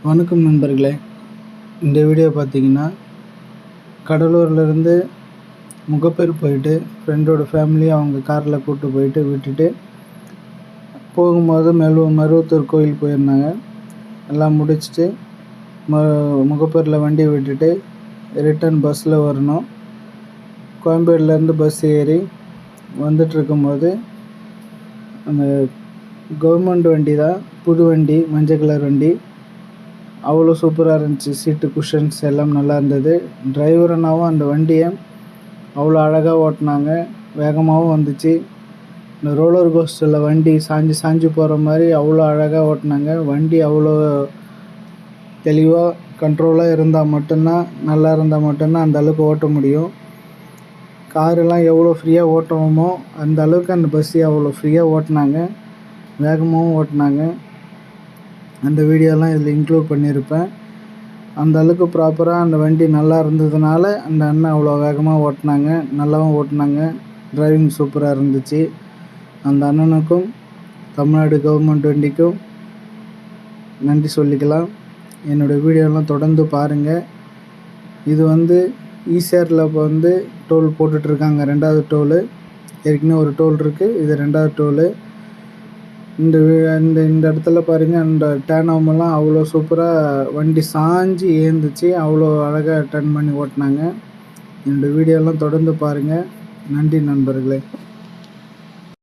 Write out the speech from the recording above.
வணக்கம் நண்பர்களே. இந்த வீடியோ பார்த்தீங்கன்னா, கடலூர்லேருந்து முகப்பேர் போயிட்டு ஃப்ரெண்டோட ஃபேமிலி அவங்க காரில் கூப்பிட்டு போயிட்டு விட்டுட்டு போகும்போது மருவத்தூர் கோயில் போயிருந்தாங்க. எல்லாம் முடிச்சுட்டு முகப்பேரில் வண்டி விட்டுட்டு ரிட்டன் பஸ்ஸில் வரணும். கோயம்பேடுலேருந்து பஸ் ஏறி வந்துட்டுருக்கும்போது அந்த கவர்மெண்ட் வண்டி தான், புது வண்டி, மஞ்சள் கலர் வண்டி. அவ்வளோ சூப்பராக இருந்துச்சு. சீட்டு குஷன்ஸ் எல்லாம் நல்லா இருந்தது. டிரைவர் அண்ணாவும் அந்த வண்டியை அவ்வளோ அழகாக ஓட்டினாங்க. வேகமாகவும் வந்துச்சு. இந்த ரோலர் கோஸ்டரில் வண்டி சாஞ்சு போகிற மாதிரி அவ்வளோ அழகாக ஓட்டினாங்க. வண்டி அவ்வளோ தெளிவாக கண்ட்ரோலாக இருந்தால் மட்டும்தான், நல்லா இருந்தால் மட்டும்தான் அந்த அளவுக்கு ஓட்ட முடியும். காரெல்லாம் எவ்வளோ ஃப்ரீயாக ஓட்டுவோமோ அந்த அளவுக்கு அந்த பஸ்ஸு அவ்வளோ ஃப்ரீயாக ஓட்டினாங்க. வேகமாகவும் ஓட்டினாங்க. அந்த வீடியோலாம் இதில் இன்க்ளூட் பண்ணியிருப்பேன். அந்த அளவுக்கு ப்ராப்பராக அந்த வண்டி நல்லா இருந்ததுனால அந்த அண்ணன் அவ்வளோ வேகமாக ஓட்டினாங்க, நல்லாவும் ஓட்டினாங்க. டிரைவிங் சூப்பராக இருந்துச்சு. அந்த அண்ணனுக்கும் தமிழ்நாடு கவர்மெண்ட் வண்டிக்கும் நன்றி சொல்லிக்கலாம். என்னோடய வீடியோலாம் தொடர்ந்து பாருங்கள். இது ஈசிஆரில் இப்போ டோல் போட்டுட்ருக்காங்க. 2வது டோலு. ஏற்கனவே ஒரு டோல் இருக்குது, இது 2வது டோலு. இந்த இடத்துல பாருங்கள், அந்த டேர்னாமெல்லாம் அவ்வளோ சூப்பராக வண்டி சாஞ்சு ஏந்துச்சு. அவ்வளோ அழகாக டர்ன் பண்ணி ஓட்டினாங்க. என்னோடய வீடியோலாம் தொடர்ந்து பாருங்கள். நன்றி நண்பர்களே.